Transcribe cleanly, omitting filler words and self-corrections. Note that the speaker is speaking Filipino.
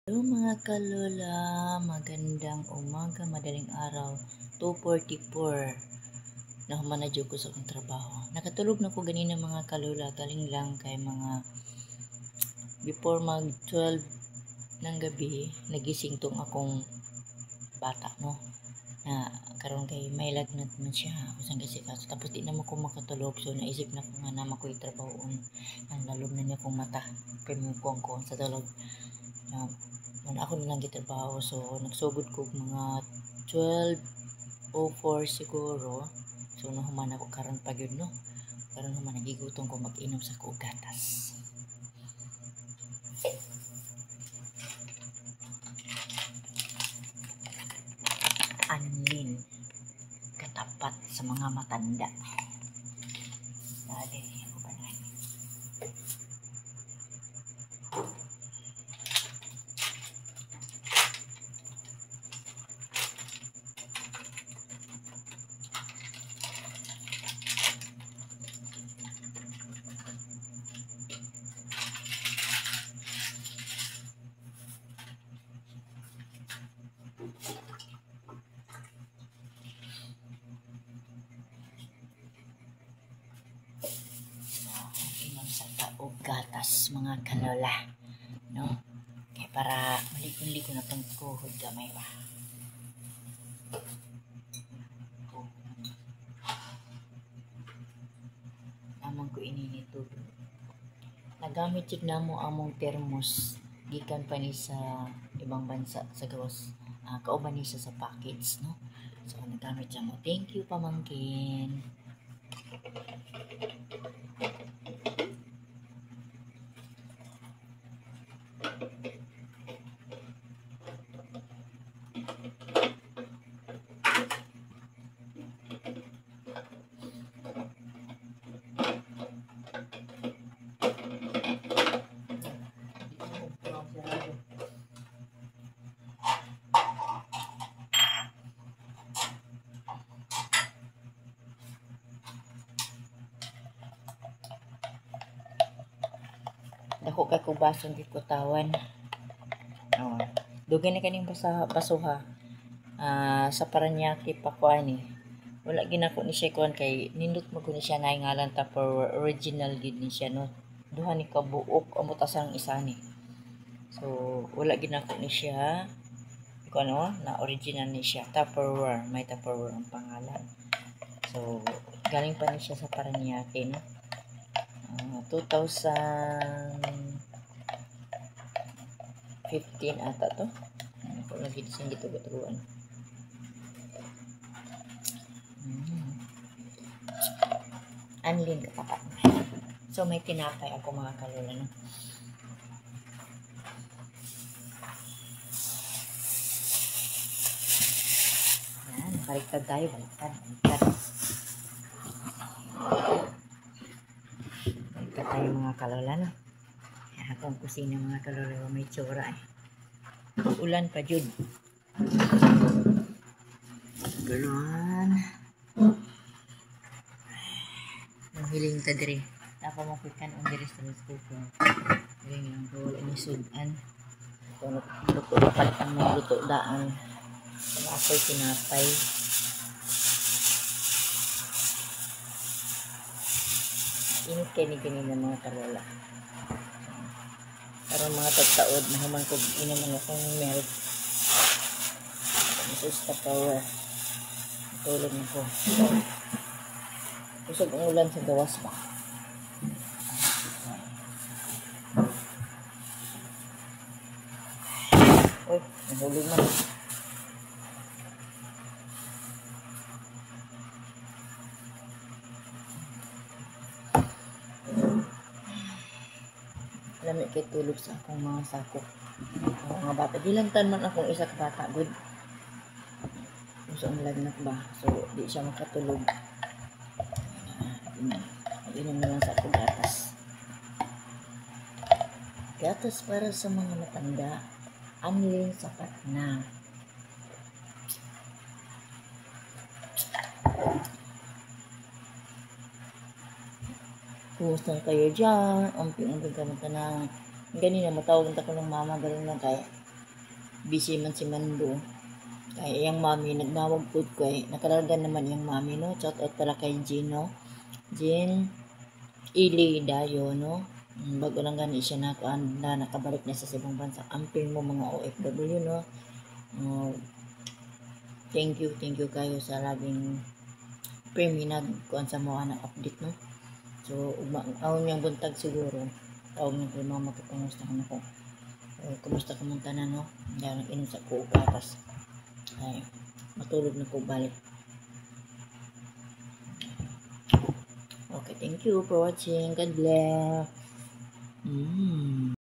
Hello mga kalola, magandang umaga, madaling araw, 2:44 na humanadyo ko sa akong trabaho. Nakatulog na ko ganina mga kalola, galing lang kay mga before mag 12 ng gabi, nagising tong akong bata, no? Na karon kay may lagnat man siya, kusang kasi kaso tapos di naman ko makatulog, so naisip na ko nga naman ko itrabahoon. Ang lalom na niya kong mata, kay mukong ko sa tulog. Ako na lang gitrabaho, so nagsugod ko mga 12:04 siguro. So nahuman ako karon pa gyud, no? Karon naman nagigutom ko mag-inom sa gatas. Anlin katapat sa mga matanda. Dali ako ba na? Inom sa taog gatas mga kalola, no? Kaya para malikon-likon na pang kuhod gamay pa. Amang ko ininito. Nagamit jud namo among termos gikan pa ni sa ibang bansa sa gawas, kauban ni sa package, no? So nagamit siya mo. Thank you pamangkin. Dako kay kog bason gid ko tawan. Oh, dugay na kaning basuha. Sa Paranaque pa ko ani. Wala ginako ni siya kuan kay nindot mo ko ni siya ngay ngalan for original gid ni siya, no. Duha ni kabuok amo tasang isa ni. So wala ginako ni siya ko ano na original ni siya. Tupperware, may Tupperware ang pangalan. So galing pa ni siya sa Paranaque, no. 2015 ata to. Ako lagi sing gituguan. Anlin katapat. So may tinapay ako mga kalola, no. Yan, baliktad tayo, baliktad tayo mga kalola, no. Yan akong kusina mga kalola, may tsura eh. Ulan pa jud. Ganon. Hiling ta diri. Dapat mapikan ang diri sa gusto. Hiling lang ko wala ni sudan. Kung luto dapat ang luto daan. Kung ako'y tinapay. Init kayo ni ganyan ng mga kalola. Parang mga tagtaod na human ko inaman akong milk. Ito sa power. Tulog na ko. Kusog ang ulan sa gawas ba? Uy, nahulog man. Lami kay tulog sa akong mga sako. Mga bata. Dilantan man akong isa ka bata. Good. Gusto ang lagnat ba? So, di siya makatulog. Inom na lang sa akong gatas. Gatas para sa mga matanda. Anlin sapat na. Kumusta kayo dyan? Ang pinagkakamata na ganina matawag ko ng mama, ganun lang kaya busy man si Mando. Kay iyang mami nagmawag pud ko nakalaga naman iyang mami no. Shout out pala kay Gino. Jean Ili Dayo no. Bago lang gani siya na nakabalik na sa ibang bansa. Amping mo mga OFW no. Thank you kayo sa laging preminag kuan sa mga na-update no. So aon yang buntag siguro tawag na ko mga magkapangusta ko nako. Kumusta ka mong tanan no? Yan inom sa ko gatas. Ay matulog na ko balik. Okay, thank you for watching. God bless.